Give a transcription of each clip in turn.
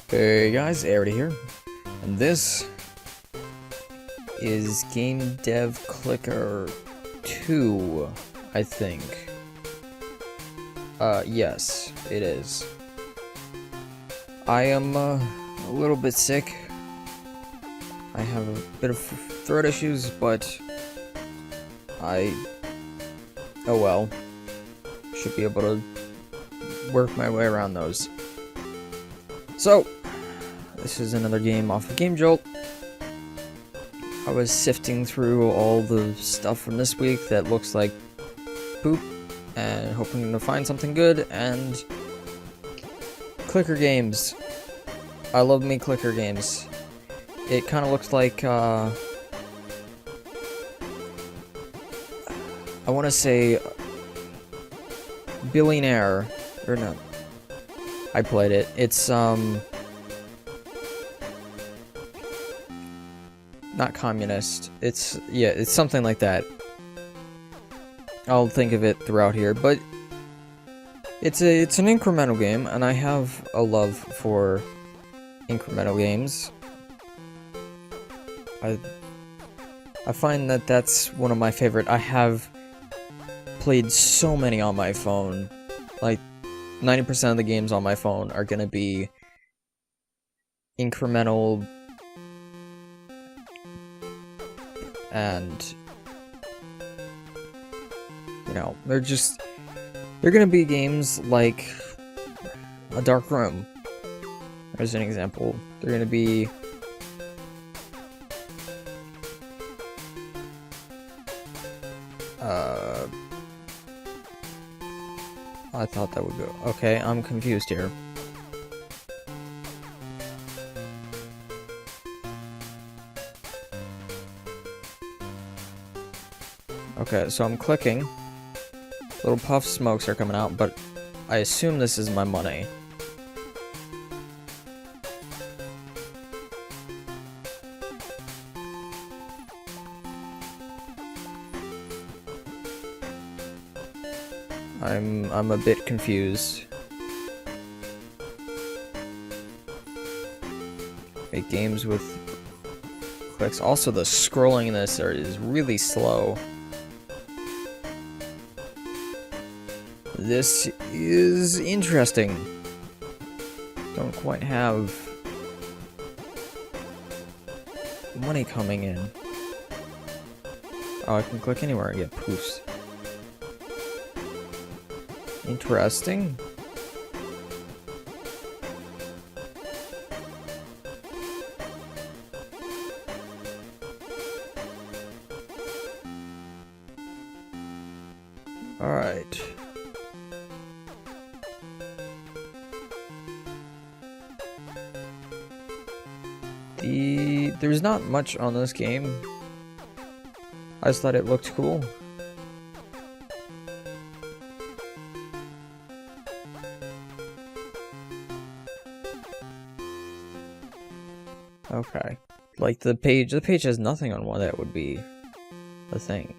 Hey guys, Airradda here, and this is GameDevClicker 2, I think. Yes, it is. I am a little bit sick. I have a bit of throat issues, but oh well, should be able to work my way around those. So, this is another game off of Game Jolt. I was sifting through all the stuff from this week that looks like poop, and hoping to find something good, and clicker games. I love me clicker games. It kind of looks like, I want to say, Billionaire, or no. I played it. It's, not communist. It's something like that. I'll think of it throughout here, but it's an incremental game, and I have a love for incremental games. I find that that's one of my favorite. I have played so many on my phone. Like 90% of the games on my phone are gonna be incremental, and you know, they're gonna be games like A Dark Room, as an example. They're gonna be I thought that would go. Okay, I'm confused here. Okay, so I'm clicking. Little puff smokes are coming out, but I assume this is my money. I'm a bit confused. Make games with clicks. Also, the scrolling in this is really slow. This is interesting. Don't quite have money coming in. Oh, I can click anywhere and get poofs. Interesting. Alright. There's not much on this game. I just thought it looked cool. Okay. Like the page has nothing on why that would be a thing.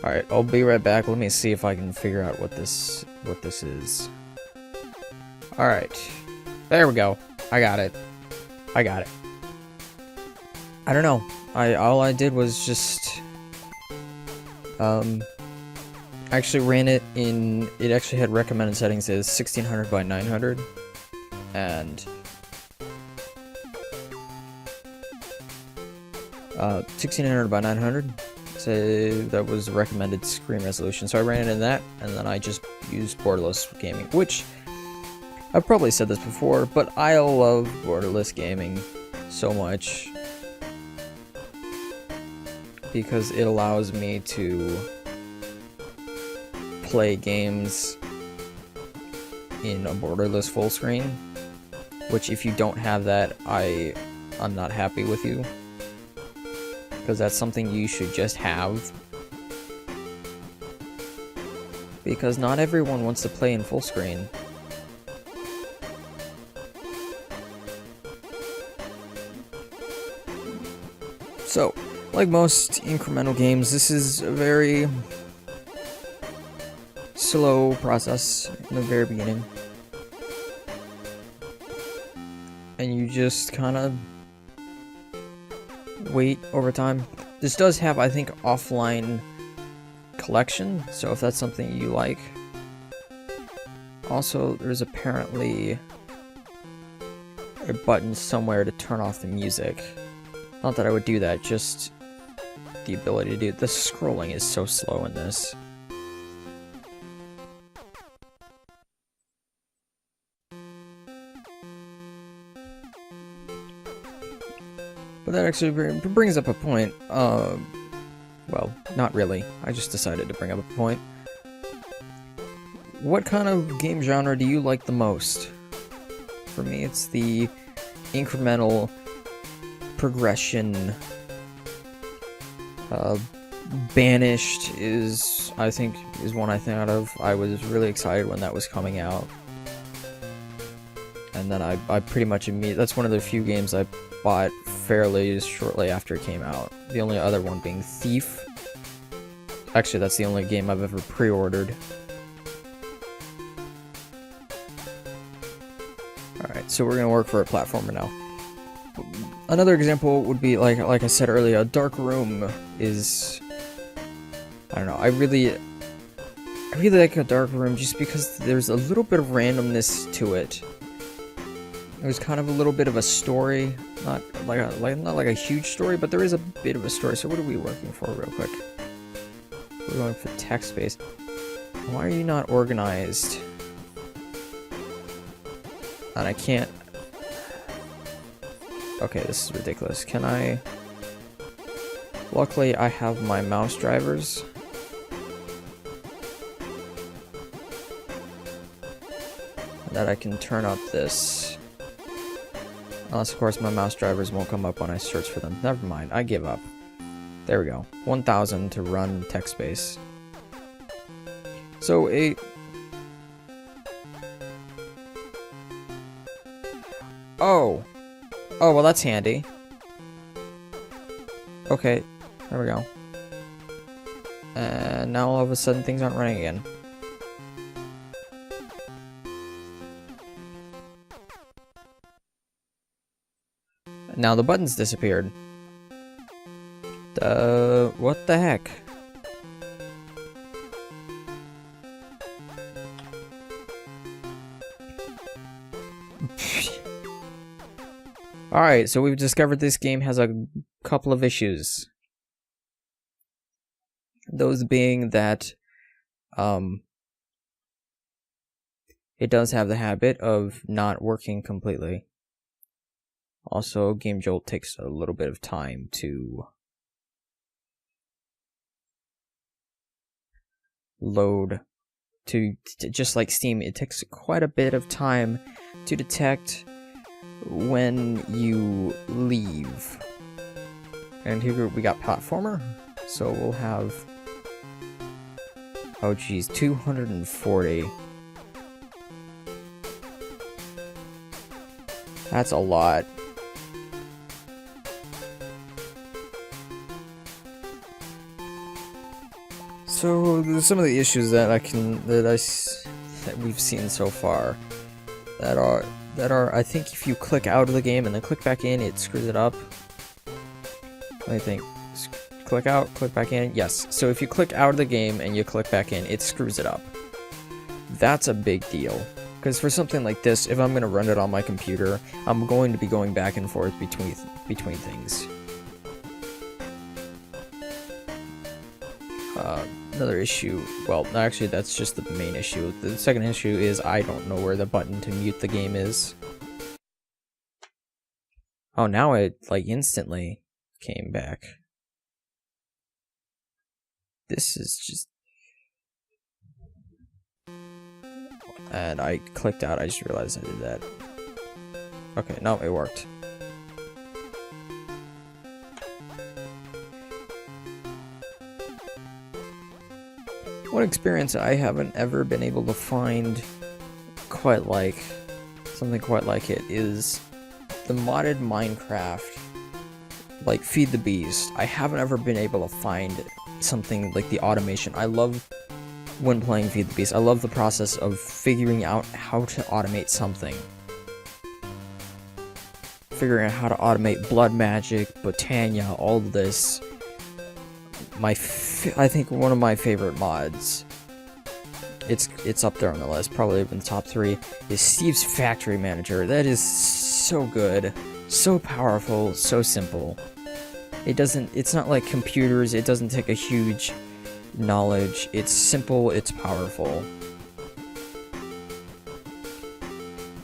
Alright, I'll be right back. Let me see if I can figure out what this is. Alright. There we go. I got it. I don't know. All I did was just actually ran it in. It actually had recommended settings as 1600 by 900, and 1600 by 900. So that was the recommended screen resolution. So I ran it in that, and then I just used borderless gaming, which I've probably said this before, but I love borderless gaming so much because it allows me to play games in a borderless full screen, which if you don't have that, I'm not happy with you, because that's something you should just have, because not everyone wants to play in full screen. So, like most incremental games, this is a very slow process in the very beginning. And you just kind of wait over time. This does have, I think, offline collection, so if that's something you like. Also, there's apparently a button somewhere to turn off the music. Not that I would do that, just the ability to do it. The scrolling is so slow in this. But that actually brings up a point. Well, not really. I just decided to bring up a point. What kind of game genre do you like the most? For me, it's the incremental progression. Banished is one I thought of. I was really excited when that was coming out. And then I pretty much immediately, that's one of the few games I bought fairly shortly after it came out. The only other one being Thief. Actually, that's the only game I've ever pre-ordered. Alright, so we're gonna work for a platformer now. Another example would be, like I said earlier, a dark room is... I don't know, I really like a dark room just because there's a little bit of randomness to it. There's kind of a little bit of a story, not like a huge story, but there is a bit of a story. So what are we working for real quick? We're going for text space. Why are you not organized? And I can't... Okay, this is ridiculous. Can I... Luckily, I have my mouse drivers. That I can turn up this. Unless, of course, my mouse drivers won't come up when I search for them. Never mind, I give up. There we go. 1000 to run text space. So, Oh, well that's handy. Okay, there we go. And now all of a sudden things aren't running again. Now the buttons disappeared. What the heck? Alright, so we've discovered this game has a couple of issues. Those being that, it does have the habit of not working completely. Also, Game Jolt takes a little bit of time to load. Just like Steam, it takes quite a bit of time to detect when you leave. And here we got platformer, so we'll have, oh geez, 240. That's a lot. So some of the issues that we've seen so far that are I think if you click out of the game and then click back in, it screws it up. Let me think. Click out, click back in. Yes. So if you click out of the game and you click back in, it screws it up. That's a big deal. Because for something like this, if I'm going to run it on my computer, I'm going to be going back and forth between things. Another issue, well, actually that's just the main issue. The second issue is I don't know where the button to mute the game is. Oh, now it, like, instantly came back. This is just... And I clicked out, I just realized I did that. Okay, no, it worked. One experience I haven't ever been able to find something quite like it is the modded Minecraft, like Feed the Beast. I haven't ever been able to find something like the automation. I love when playing Feed the Beast. I love the process of figuring out how to automate something. Figuring out how to automate blood magic, Botania, all of this. I think one of my favorite mods, it's up there on the list, probably in the top 3, is Steve's Factory Manager. That is so good, so powerful, so simple. It's not like computers, it doesn't take a huge knowledge. It's simple, it's powerful.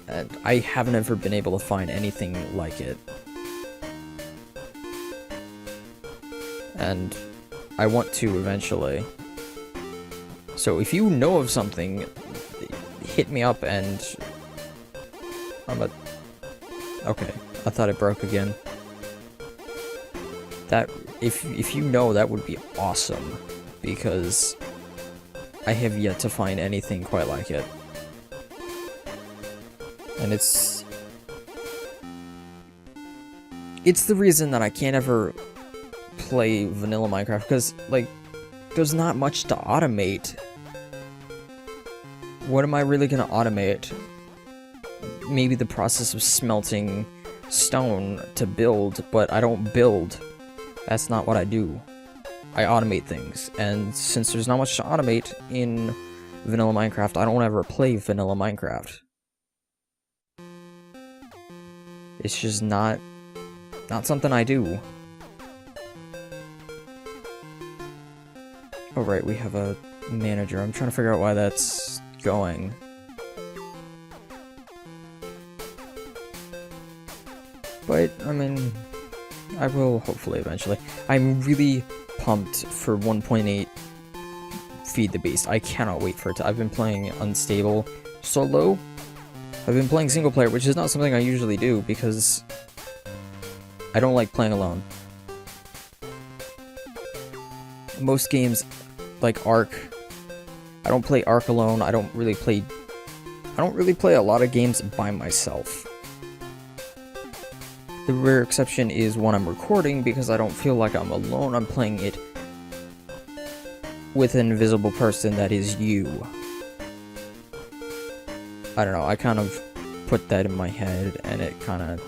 And I haven't ever been able to find anything like it. And I want to eventually. So if you know of something, hit me up and okay, I thought it broke again. That if you know, that would be awesome, because I have yet to find anything quite like it. And it's the reason that I can't ever play vanilla Minecraft, because, like, there's not much to automate. What am I really gonna automate? Maybe the process of smelting stone to build, but I don't build. That's not what I do. I automate things, and since there's not much to automate in vanilla Minecraft, I don't ever play vanilla Minecraft. It's just not something I do. Oh right, we have a manager. I'm trying to figure out why that's going. But, I mean, I will hopefully eventually. I'm really pumped for 1.8 Feed the Beast. I cannot wait for it to. I've been playing Unstable solo. I've been playing single player, which is not something I usually do because I don't like playing alone. Most games, like Ark, I don't play Ark alone. I don't really play a lot of games by myself. The rare exception is when I'm recording, because I don't feel like I'm alone. I'm playing it with an invisible person that is you. I don't know, I kind of put that in my head, and it kind of...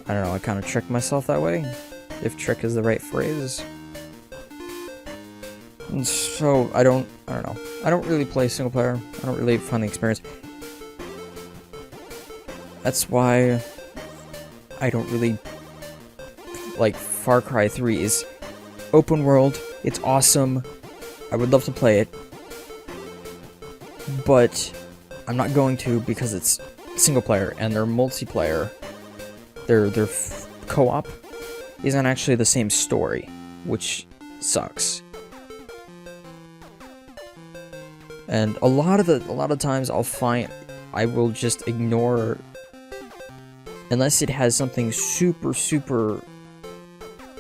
I don't know, I kind of tricked myself that way, if trick is the right phrase. And so, I don't know. I don't really play single player. I don't really find the experience. That's why I don't really... Like, Far Cry 3 is open world, it's awesome, I would love to play it, but I'm not going to because it's single player, and their multiplayer, their co-op, isn't actually the same story, which sucks. And a lot of times I will just ignore, unless it has something super,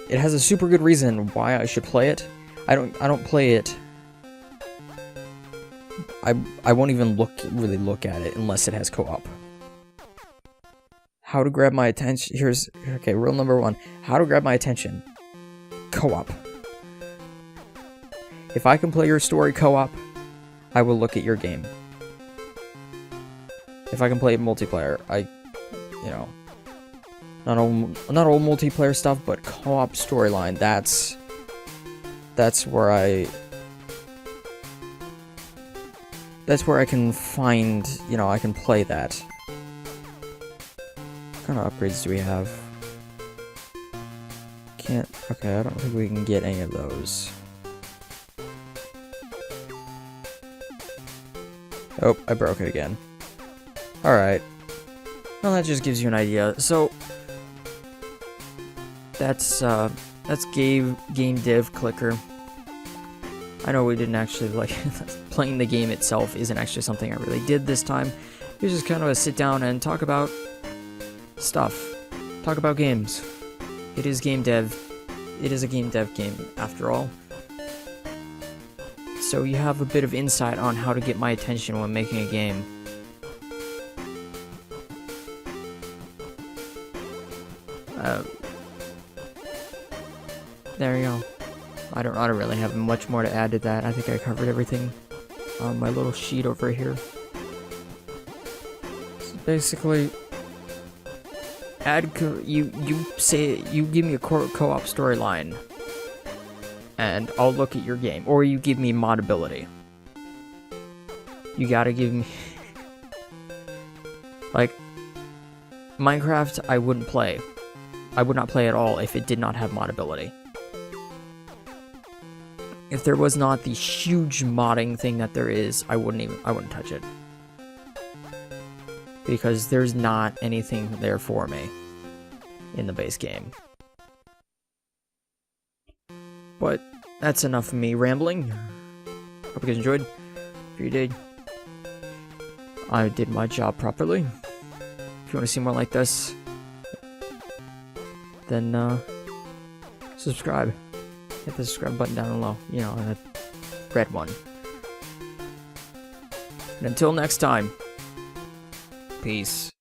it has a super good reason why I should play it. I don't play it. I won't even really look at it unless it has co-op. How to grab my attention? Okay, rule number 1. How to grab my attention? Co-op. If I can play your story co-op, I will look at your game. If I can play multiplayer, you know, not all multiplayer stuff, but co-op storyline, that's where I can find, you know, I can play that. What kind of upgrades do we have? Okay, I don't think we can get any of those. Oh, I broke it again. Alright. Well, that just gives you an idea. So, that's GameDevClicker. I know we didn't actually, like, playing the game itself isn't actually something I really did this time. It was just kind of a sit down and talk about stuff. Talk about games. It is game dev. It is a game dev game, after all. So you have a bit of insight on how to get my attention when making a game. There you go. I don't really have much more to add to that. I think I covered everything on my little sheet over here. So basically, you give me a co-op storyline, and I'll look at your game, or you give me modability. You gotta give me like Minecraft. I wouldn't play. I would not play at all if it did not have modability. If there was not the huge modding thing that there is, I wouldn't touch it. Because there's not anything there for me in the base game. But that's enough of me rambling. Hope you guys enjoyed. If you did, I did my job properly. If you want to see more like this, then subscribe. Hit the subscribe button down below. You know, that red one. And until next time, peace.